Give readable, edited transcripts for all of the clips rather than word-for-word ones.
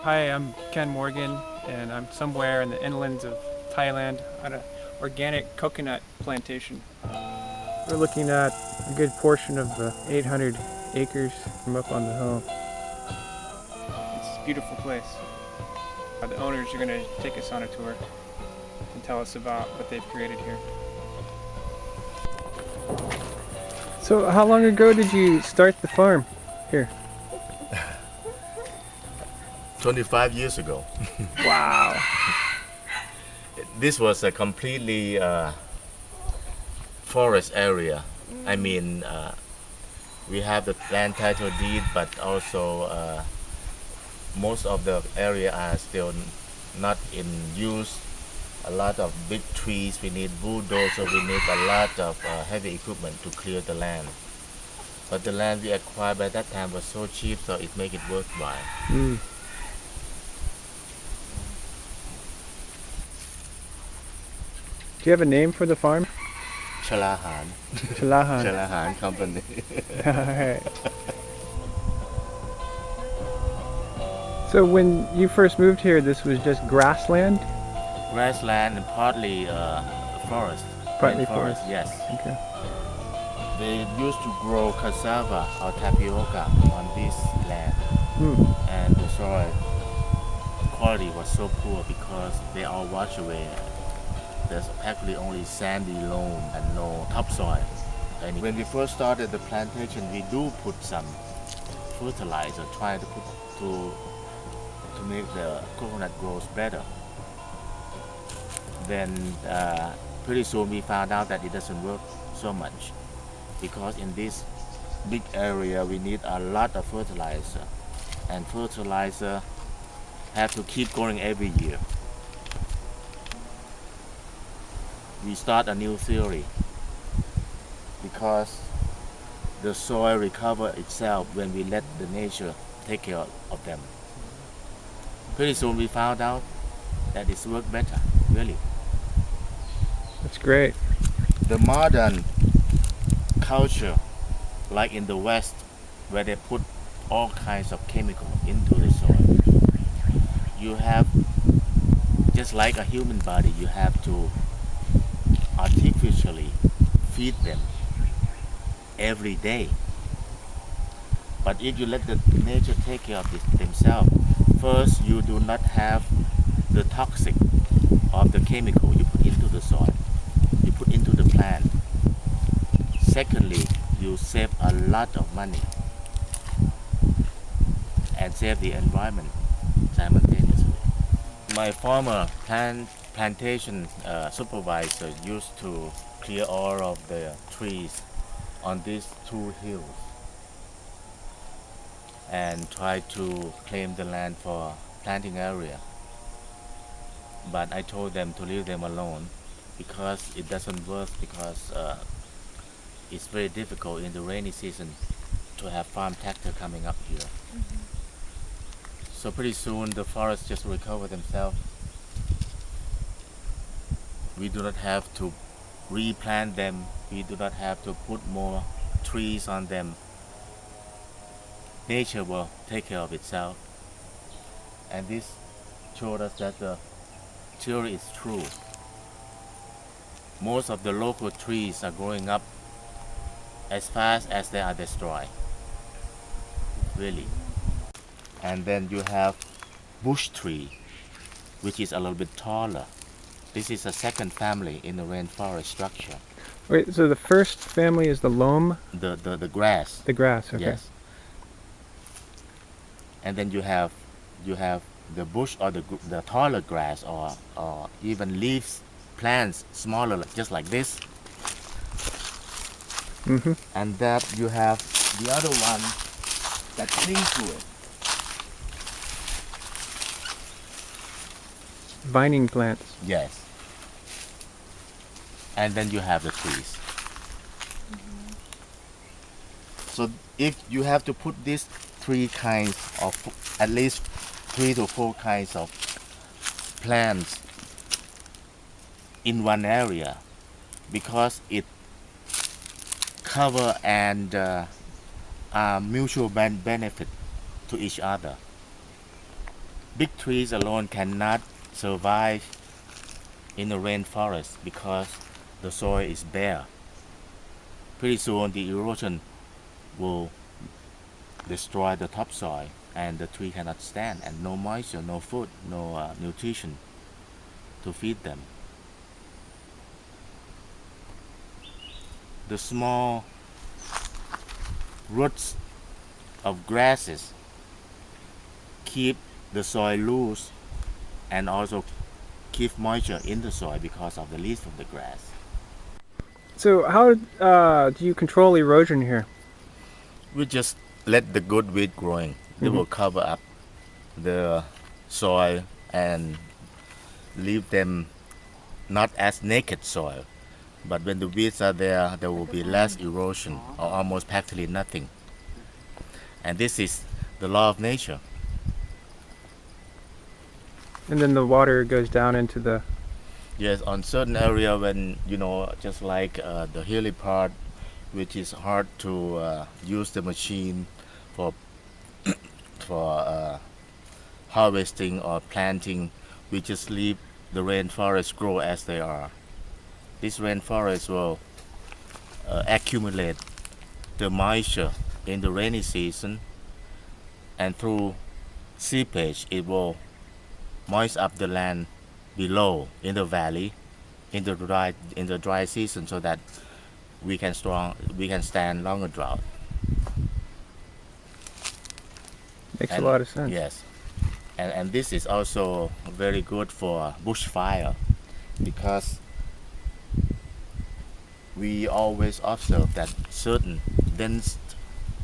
Hi, I'm Ken Morgan, and I'm somewhere in the inlands of Thailand on an organic coconut plantation. We're looking at a good portion of the 800 acres from up on the hill. It's a beautiful place. The owners are going to take us on a tour and tell us about what they've created here. So, how long ago did you start the farm here? 25 years ago. Wow. This was a completely forest area. I mean, we have the land title deed, but also most of the area are still not in use. A lot of big trees. We need bulldozer. We need a lot of heavy equipment to clear the land. But the land we acquired by that time was so cheap, so it make it worthwhile. Mm. Do you have a name for the farm? Chalahan. Chalahan. Chalahan Company. Alright. So when you first moved here, this was just grassland? Grassland and partly forest. Partly Rainforest, forest. yes. Okay. They used to grow cassava or tapioca on this land, Hmm. and the soil quality was so poor because they all washed away. There's actually only sandy loam and no topsoil. And when we first started the plantation, we do put some fertilizer, try to put to make the coconut grows better. Then pretty soon we found out that it doesn't work so much because in this big area we need a lot of fertilizer, and fertilizer have to keep going every year. We start a new theory because the soil recover itself when we let the nature take care of them. Pretty soon we found out that it's work better, really. That's great. The modern culture, like in the West, where they put all kinds of chemical into the soil, you have, just like a human body, you have to artificially feed them every day. But if you let the nature take care of themselves, first you do not have the toxic of the chemical you put into the soil, you put into the plant. Secondly, you save a lot of money and save the environment simultaneously. My former plantation supervisor used to clear all of the trees on these two hills and try to claim the land for planting area. But I told them to leave them alone because it doesn't work, because it's very difficult in the rainy season to have farm tractor coming up here. So pretty soon the forests just recover themselves. We do not have to replant them. We do not have to put more trees on them. Nature will take care of itself. And this showed us that the theory is true. Most of the local trees are growing up as fast as they are destroyed. Really. And then you have bush tree, which is a little bit taller. This is a second family in the rainforest structure. Wait, so the first family is the loam, The grass. the grass, okay. Yes. And then you have the bush or the taller grass, or even leaves, plants smaller, just like this. Mm-hmm. And that you have the other one that cling to it. Vining plants. Yes. And then you have the trees. So if you have to put these three kinds of, at least 3 to 4 kinds of plants in one area, because it cover and mutual benefit to each other. Big trees alone cannot survive in the rainforest because the soil is bare. Pretty soon the erosion will destroy the topsoil and the tree cannot stand, and no moisture, no food, no nutrition to feed them. The small roots of grasses keep the soil loose and also keep moisture in the soil because of the leaves of the grass. So how do you control erosion here? We just let the good weed growing. They will cover up the soil and leave them not as naked soil. But when the weeds are there, there will be less erosion or almost practically nothing. And this is the law of nature. And then the water goes down into the... Yes, on certain area when just like the hilly part, which is hard to use the machine for for harvesting or planting, we just leave the rainforest grow as they are. This rainforest will accumulate the moisture in the rainy season, and through seepage it will moist up the land below in the valley in the dry season, so that we can stand longer drought. Makes a lot of sense. Yes, and this is also very good for bushfire, because we always observe that certain dense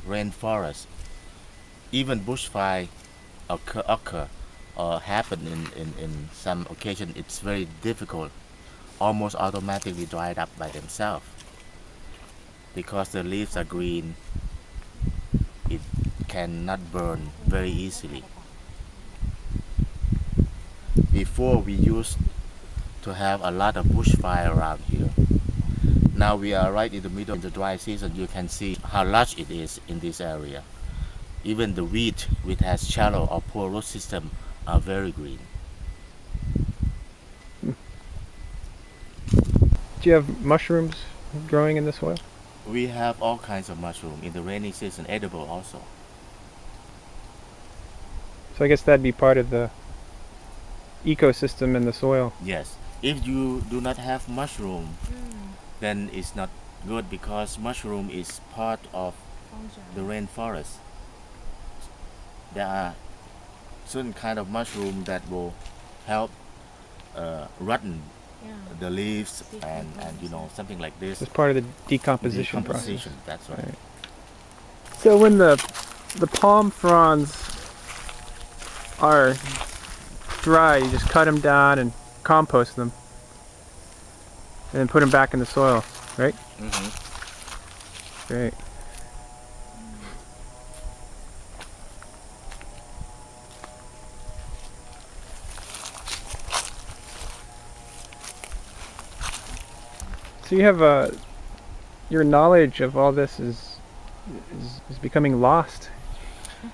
rainforests, even bushfire occur or happen in some occasion. It's very difficult, almost automatically dried up by themselves, because the leaves are green. It cannot burn very easily. Before, we used to have a lot of bushfire around here. Now we are right in the middle of the dry season. You can see how large it is in this area. Even the wheat, which has shallow or poor root system, are very green. Do you have mushrooms growing in the soil? We have all kinds of mushroom in the rainy season, edible also. So I guess that'd be part of the ecosystem in the soil. Yes. If you do not have mushroom, then it's not good, because mushroom is part of the rainforest. There are certain kind of mushroom that will help rotten the leaves and something like this. It's part of the decomposition process. Decomposition, that's right. So when the palm fronds are dry, you just cut them down and compost them, and then put them back in the soil, right? Great. So you have your knowledge of all this is becoming lost.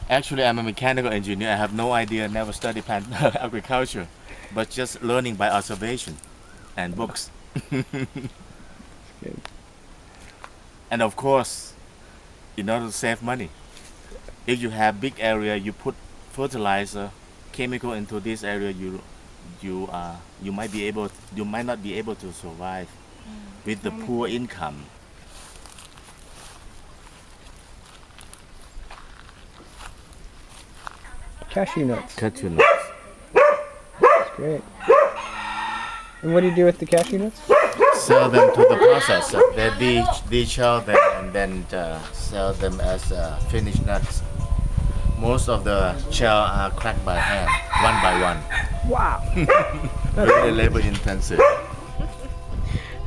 Actually, I'm a mechanical engineer. I have no idea, never studied plant agriculture, but just learning by observation and books. Good. And of course, in order to save money, if you have big area, you put fertilizer, chemical into this area, you might not be able to survive with the poor income. Cashew nuts. Cashew nuts. That's great. And what do you do with the cashew nuts? Sell them to the processor. They de-shell them and then sell them as finished nuts. Most of the shell are cracked by hand, one by one. Wow. Very labor intensive.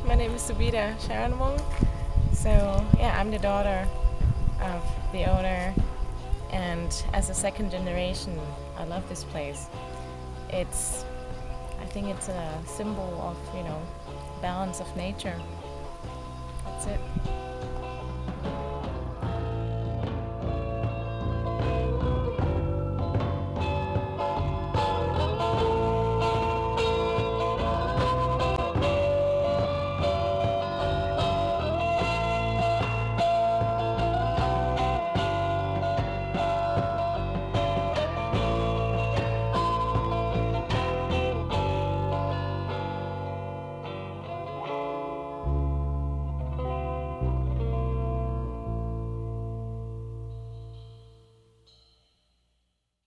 My name is Subida Sharon Wong. So yeah, I'm the daughter of the owner, and as a second generation, I love this place. I think it's a symbol of balance of nature. That's it.